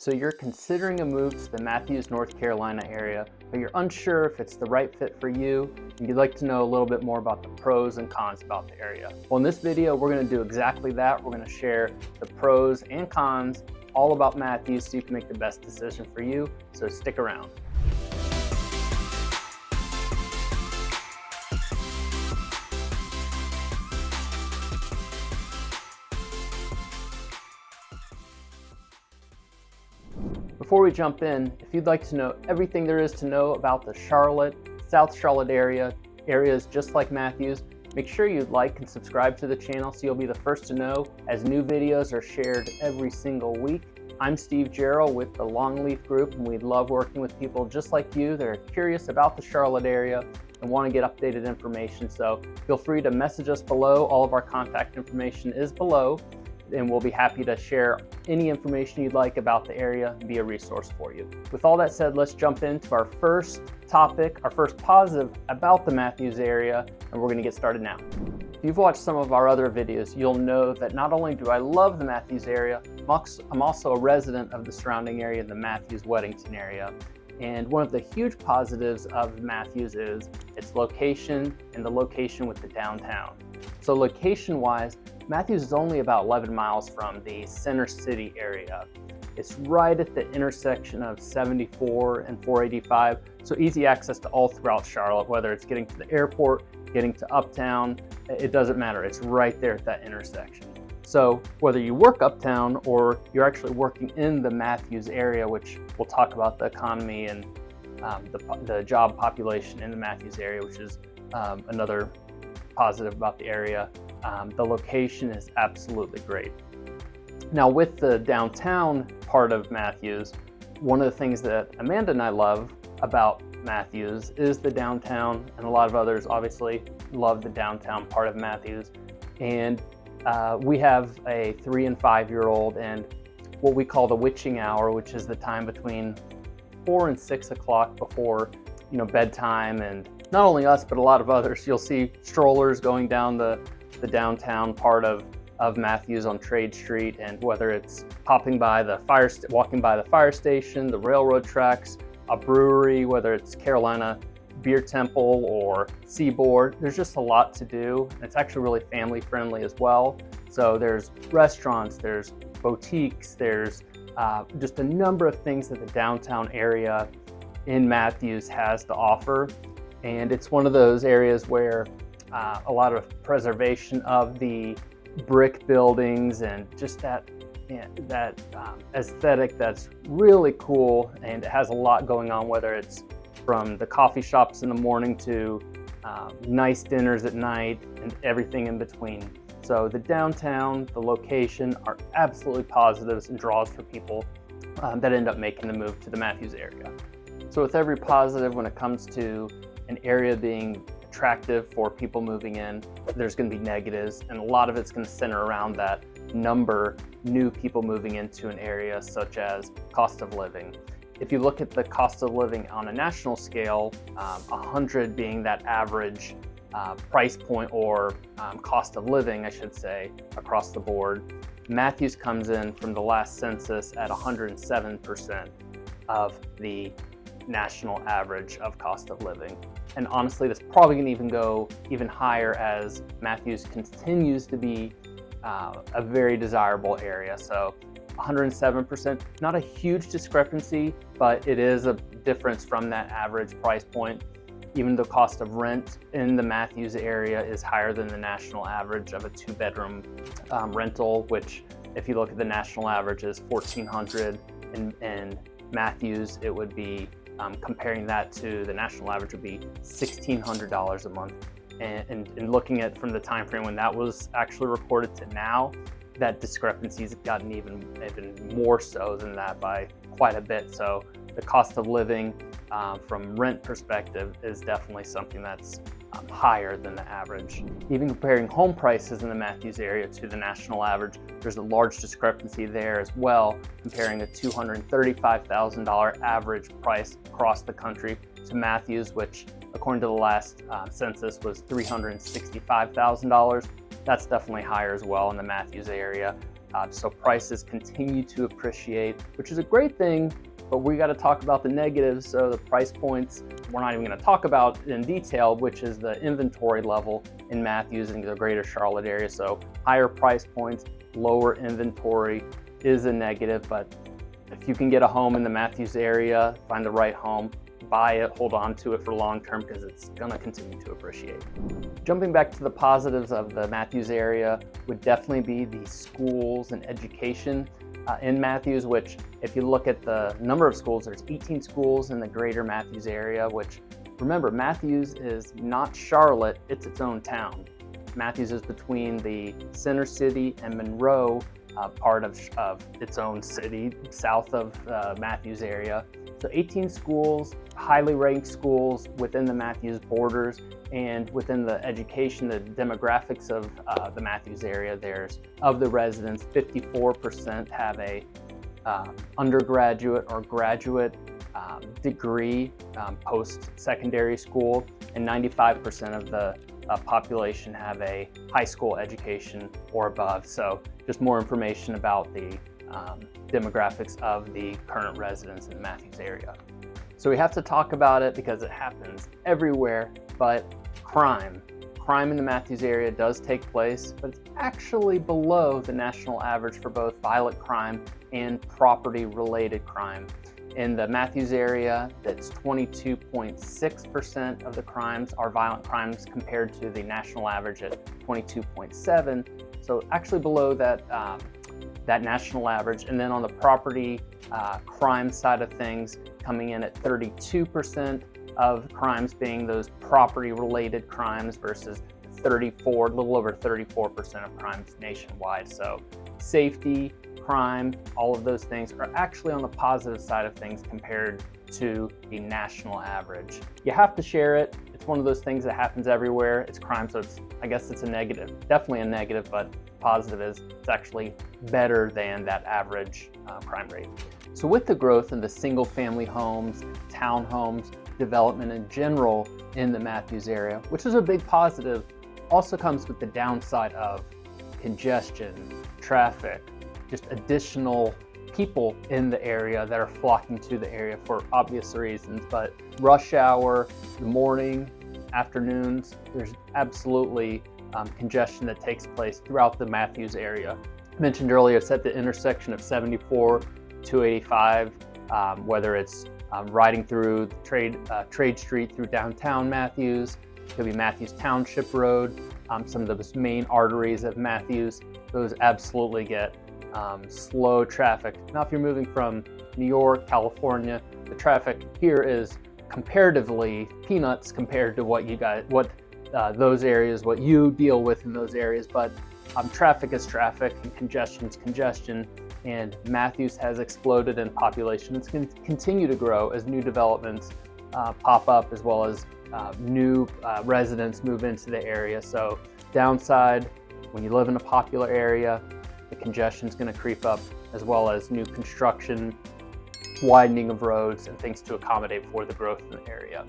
So you're considering a move to the Matthews, North Carolina area, but you're unsure if it's the right fit for you, and you'd like to know a little bit more about the pros and cons about the area. Well, in this video, we're going to do exactly that. We're going to share the pros and cons all about Matthews so you can make the best decision for you, so stick around. Before we jump in, if you'd like to know everything there is to know about the Charlotte, South Charlotte areas just like Matthews, make sure you like and subscribe to the channel so you'll be the first to know as new videos are shared every single week. I'm Steve Jarrell with the Longleaf Group, and we love working with people just like you that are curious about the Charlotte area and want to get updated information. So feel free to message us below. All of our contact information is below, and we'll be happy to share any information you'd like about the area and be a resource for you. With all that said, let's jump into our first topic, our first positive about the Matthews area, and we're going to get started now. If you've watched some of our other videos, you'll know that not only do I love the Matthews area, I'm also a resident of the surrounding area, the Matthews-Weddington area. And one of the huge positives of Matthews is its location and the location with the downtown. So location-wise, Matthews is only about 11 miles from the center city area. It's right at the intersection of 74 and 485, so easy access to all throughout Charlotte, whether it's getting to the airport, getting to Uptown, it doesn't matter. It's right there at that intersection. So whether you work Uptown or you're actually working in the Matthews area, which we'll talk about the economy and the job population in the Matthews area, which is another positive about the area. The location is absolutely great. Now with the downtown part of Matthews, one of the things that Amanda and I love about Matthews is the downtown, and a lot of others obviously love the downtown part of Matthews. And we have a 3 and 5 year old, and what we call the witching hour, which is the time between 4 and 6 o'clock before bedtime, and not only us but a lot of others, you'll see strollers going down the downtown part of Matthews on Trade Street, and whether it's walking by the fire station, the railroad tracks, a brewery, whether it's Carolina Beer Temple or Seaboard, there's just a lot to do. It's actually really family friendly as well. So there's restaurants, there's boutiques, there's just a number of things that the downtown area in Matthews has to offer. And it's one of those areas where a lot of preservation of the brick buildings and just that aesthetic that's really cool, and it has a lot going on, whether it's from the coffee shops in the morning to nice dinners at night and everything in between. So the downtown, the location are absolutely positives and draws for people that end up making the move to the Matthews area. So with every positive when it comes to an area being attractive for people moving in, there's going to be negatives, and a lot of it's going to center around that new people moving into an area, such as cost of living. If you look at the cost of living on a national scale, 100 being that average price point or cost of living, I should say, across the board, Matthews comes in from the last census at 107% of the national average of cost of living. And honestly, that's probably going to even go even higher as Matthews continues to be a very desirable area. So 107%, not a huge discrepancy, but it is a difference from that average price point. Even the cost of rent in the Matthews area is higher than the national average of a 2-bedroom rental, which if you look at the national average is $1,400. In Matthews, it would be comparing that to the national average would be $1,600 a month. And looking at from the time frame when that was actually reported to now, that discrepancy has gotten even more so than that by quite a bit. So the cost of living from rent perspective is definitely something that's higher than the average. Even comparing home prices in the Matthews area to the national average, there's a large discrepancy there as well, comparing a $235,000 average price across the country to Matthews, which according to the last census was $365,000. That's definitely higher as well in the Matthews area. So prices continue to appreciate, which is a great thing, but we got to talk about the negatives. So the price points, we're not even going to talk about in detail, which is the inventory level in Matthews and the greater Charlotte area. So higher price points, lower inventory is a negative, but if you can get a home in the Matthews area, find the right home, buy it, hold on to it for long term because it's going to continue to appreciate. Jumping back to the positives of the Matthews area would definitely be the schools and education in Matthews, which if you look at the number of schools, there's 18 schools in the greater Matthews area, which remember, Matthews is not Charlotte, it's its own town. Matthews is between the Center City and Monroe part of its own city, south of Matthews area. So 18 schools, highly ranked schools within the Matthews borders, and within the education, the demographics of the Matthews area, there's, of the residents, 54% have a undergraduate or graduate degree post-secondary school, and 95% of the population have a high school education or above. So just more information about the demographics of the current residents in the Matthews area. So we have to talk about it because it happens everywhere, but crime in the Matthews area does take place, but it's actually below the national average for both violent crime and property-related crime. In the Matthews area, that's 22.6% of the crimes are violent crimes compared to the national average at 22.7%. So actually below that national average. And then on the property crime side of things, coming in at 32% of crimes being those property-related crimes versus a little over 34% of crimes nationwide. So safety, crime, all of those things are actually on the positive side of things compared to the national average. You have to share it. It's one of those things that happens everywhere. It's crime, so I guess it's a negative. Definitely a negative, but positive is it's actually better than that average crime rate. So with the growth in the single family homes, townhomes, development in general in the Matthews area, which is a big positive, also comes with the downside of congestion, traffic, just additional people in the area that are flocking to the area for obvious reasons. But rush hour, the morning, afternoons, there's absolutely congestion that takes place throughout the Matthews area. I mentioned earlier, it's at the intersection of 74, 285, whether it's riding through Trade Street through downtown Matthews. It could be Matthews Township Road, some of those main arteries of Matthews. Those absolutely get slow traffic. Now, if you're moving from New York, California, the traffic here is comparatively peanuts compared to what those areas, what you deal with in those areas. But traffic is traffic, and congestion is congestion. And Matthews has exploded in population. It's going to continue to grow as new developments pop up, as well as new residents move into the area. So downside, when you live in a popular area, the congestion is going to creep up, as well as new construction, widening of roads, and things to accommodate for the growth in the area.